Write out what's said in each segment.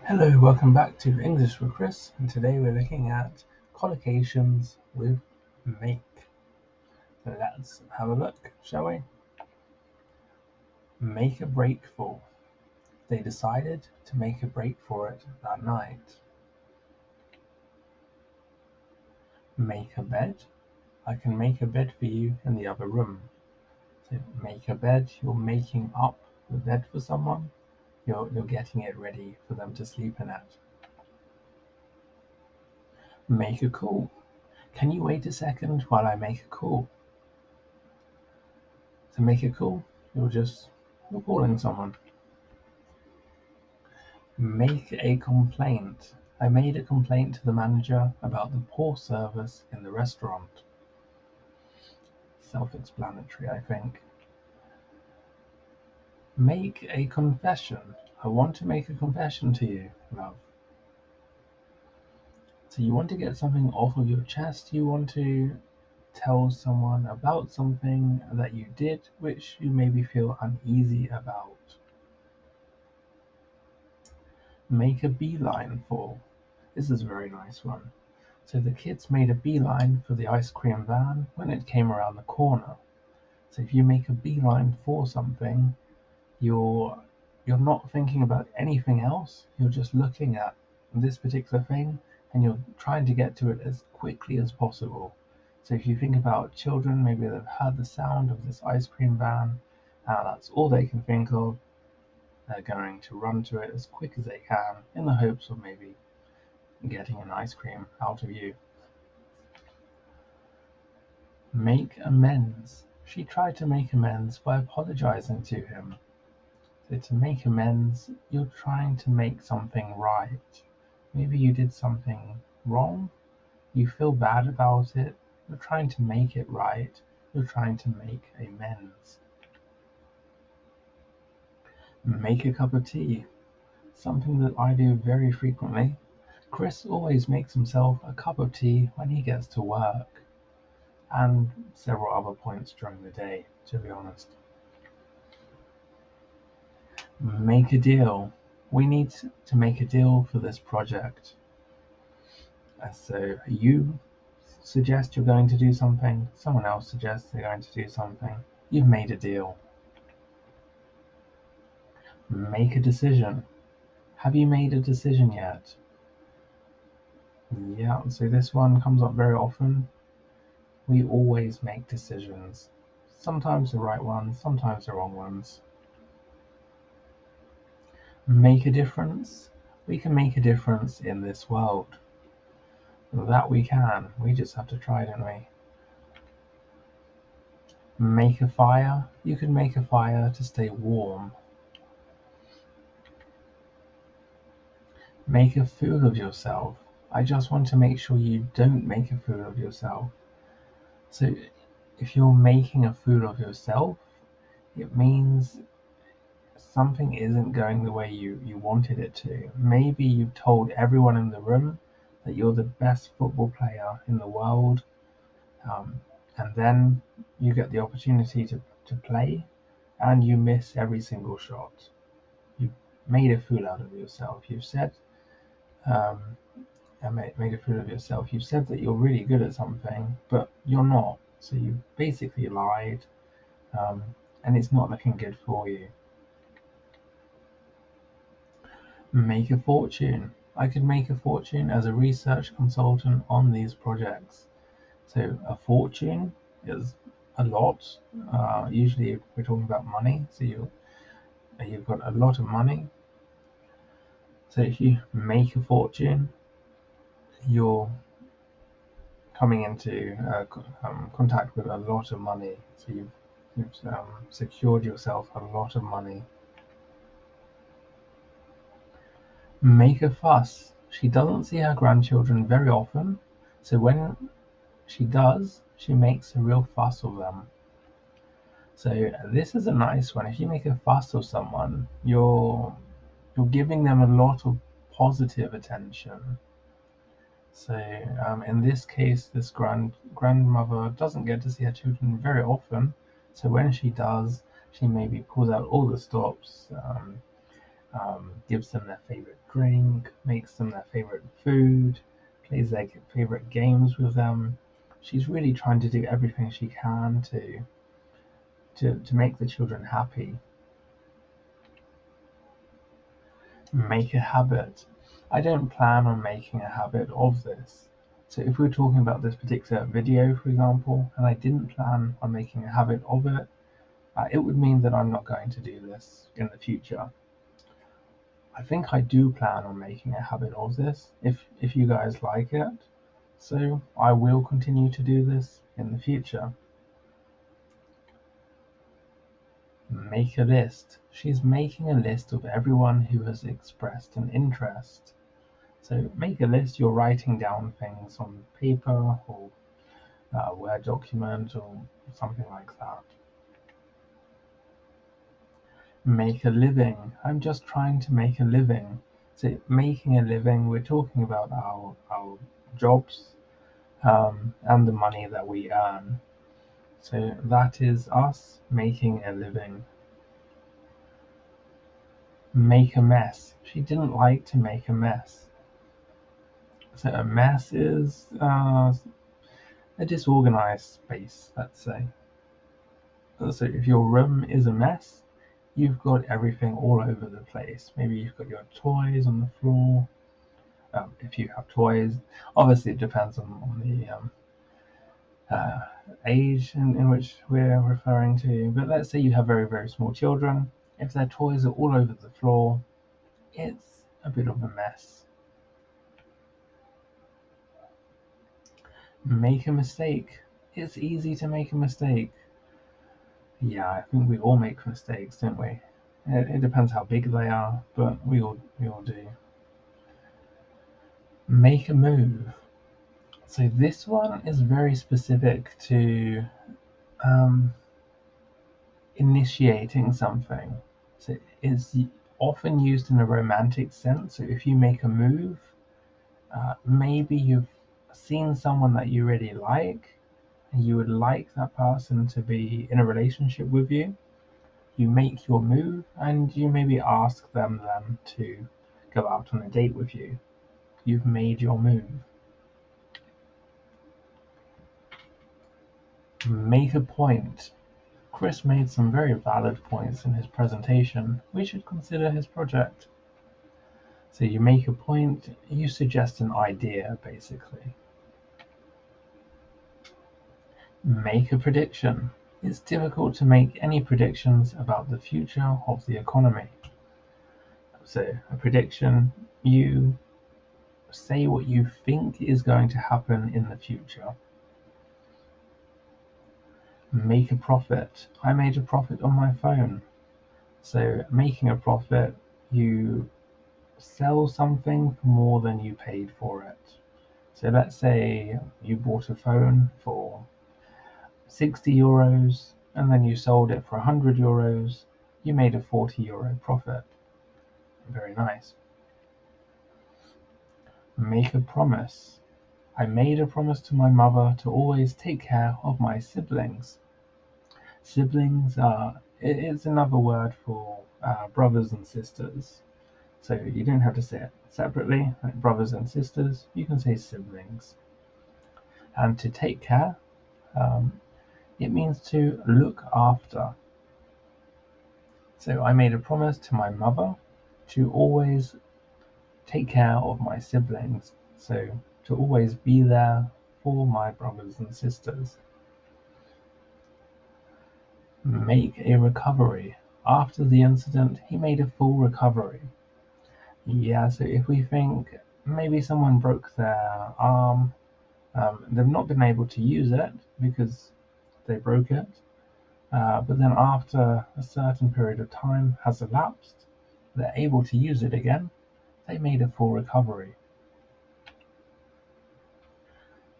Hello, welcome back to English with Chris, and today we're looking at collocations with make. So let's have a look, shall we? Make a break for. They decided to make a break for it that night. Make a bed. I can make a bed for you in the other room. So make a bed, you're making up the bed for someone. You're getting it ready for them to sleep in it. Make a call. Can you wait a second while I make a call? To make a call, you're calling someone. Make a complaint. I made a complaint to the manager about the poor service in the restaurant. Self-explanatory, I think. Make a confession. I want to make a confession to you, love. So you want to get something off of your chest, you want to tell someone about something that you did which you maybe feel uneasy about. Make a beeline for. This is a very nice one. So the kids made a beeline for the ice cream van when it came around the corner. So if you make a beeline for something, you're not thinking about anything else. You're just looking at this particular thing and you're trying to get to it as quickly as possible. So if you think about children, maybe they've heard the sound of this ice cream van, and that's all they can think of. They're going to run to it as quick as they can in the hopes of maybe getting an ice cream out of you. Make amends. She tried to make amends by apologizing to him. So to make amends, you're trying to make something right. Maybe you did something wrong, you feel bad about it, you're trying to make it right, you're trying to make amends. Make a cup of tea. Something that I do very frequently. Chris always makes himself a cup of tea when he gets to work, and several other points during the day, to be honest. Make a deal. We need to make a deal for this project. So you suggest you're going to do something, someone else suggests they're going to do something. You've made a deal. Make a decision. Have you made a decision yet? Yeah, so this one comes up very often. We always make decisions. Sometimes the right ones, sometimes the wrong ones. Make a difference. We can make a difference in this world. That we can. We just have to try, don't we? Make a fire. You can make a fire to stay warm. Make a fool of yourself. I just want to make sure you don't make a fool of yourself. So if you're making a fool of yourself, it means something isn't going the way you wanted it to. Maybe you've told everyone in the room that you're the best football player in the world, and then you get the opportunity to play and you miss every single shot. You've made a fool out of yourself. You've said um, made a fool of yourself. You've said that you're really good at something, but you're not. So you basically lied, and it's not looking good for you. Make a fortune. I could make a fortune as a research consultant on these projects. So a fortune is a lot. Usually we're talking about money. So you've got a lot of money. So if you make a fortune, you're coming into contact with a lot of money. So you've secured yourself a lot of money. Make a fuss. She doesn't see her grandchildren very often, so when she does, she makes a real fuss of them. So this is a nice one. If you make a fuss of someone, you're giving them a lot of positive attention. So in this case, this grandmother doesn't get to see her children very often. So when she does, she maybe pulls out all the stops, gives them their favorite drink, makes them their favorite food, plays their favorite games with them. She's really trying to do everything she can to make the children happy. Make a habit. I don't plan on making a habit of this. So if we're talking about this particular video, for example, and I didn't plan on making a habit of it, it would mean that I'm not going to do this in the future. I think I do plan on making a habit of this, if you guys like it, so I will continue to do this in the future. Make a list. She's making a list of everyone who has expressed an interest. So make a list, you're writing down things on paper or a Word document or something like that. Make a living. I'm just trying to make a living. So making a living, we're talking about our jobs and the money that we earn. So that is us making a living. Make a mess. She didn't like to make a mess. So a mess is a disorganized space, let's say. So if your room is a mess, you've got everything all over the place. Maybe you've got your toys on the floor. If you have toys, obviously it depends on the age in which we're referring to. But let's say you have very, very small children. If their toys are all over the floor, it's a bit of a mess. Make a mistake. It's easy to make a mistake. Yeah, I think we all make mistakes, don't we? It depends how big they are, but we all do. Make a move. So this one is very specific to initiating something. So it's often used in a romantic sense. So if you make a move, maybe you've seen someone that you really like, and you would like that person to be in a relationship with you. You make your move, and you maybe ask them then to go out on a date with you. You've made your move. Make a point. Chris made some very valid points in his presentation. We should consider his project. So you make a point, you suggest an idea, basically. Make a prediction. It's difficult to make any predictions about the future of the economy. So a prediction, you say what you think is going to happen in the future. Make a profit. I made a profit on my phone. So making a profit, you sell something for more than you paid for it. So let's say you bought a phone for 60 euros and then you sold it for 100 euros. You made a 40 euro profit. Very nice. Make a promise. I made a promise to my mother to always take care of my siblings. Siblings it's another word for brothers and sisters. So you don't have to say it separately, like brothers and sisters. You can say siblings. And to take care, it means to look after. So I made a promise to my mother to always take care of my siblings. So to always be there for my brothers and sisters. Make a recovery. After the incident, he made a full recovery. Yeah, so if we think maybe someone broke their arm, they've not been able to use it because they broke it, but then after a certain period of time has elapsed, they're able to use it again. They made a full recovery.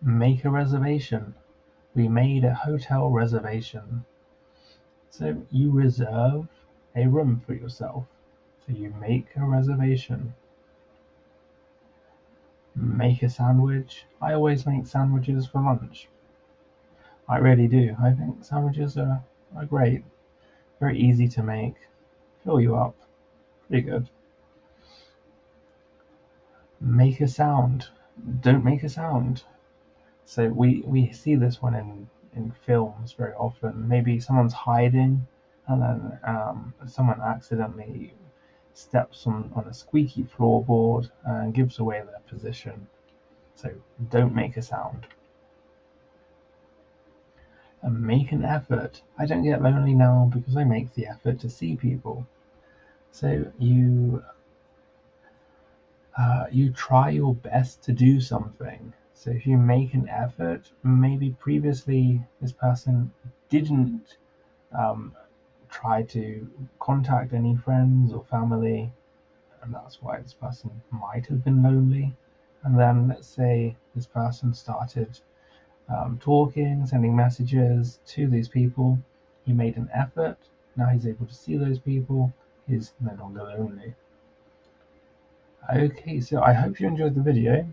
Make a reservation. We made a hotel reservation. So you reserve a room for yourself. So you make a reservation. Make a sandwich. I always make sandwiches for lunch. I really do. I think sandwiches are great. Very easy to make. Fill you up. Pretty good. Make a sound. Don't make a sound. So we see this one in films very often. Maybe someone's hiding, and then someone accidentally steps on a squeaky floorboard and gives away their position. So don't make a sound. And make an effort. I don't get lonely now because I make the effort to see people. So you try your best to do something. So if you make an effort, maybe previously this person didn't um, try to contact any friends or family, and that's why this person might have been lonely. And then let's say this person started talking, sending messages to these people. He made an effort. Now he's able to see those people. He's no longer lonely. Okay, so I hope you enjoyed the video.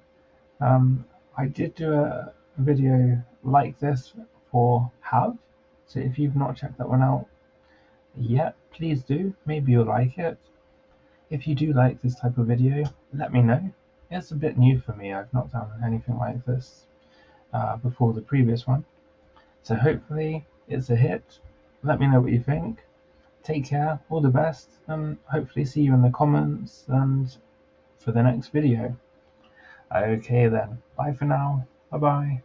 I did do a video like this for have, so if you've not checked that one out yet, please do. Maybe you'll like it. If you do like this type of video, let me know. It's a bit new for me. I've not done anything like this before the previous one. So hopefully it's a hit. Let me know what you think. Take care, all the best, and hopefully see you in the comments and for the next video. Okay then, bye for now. Bye bye.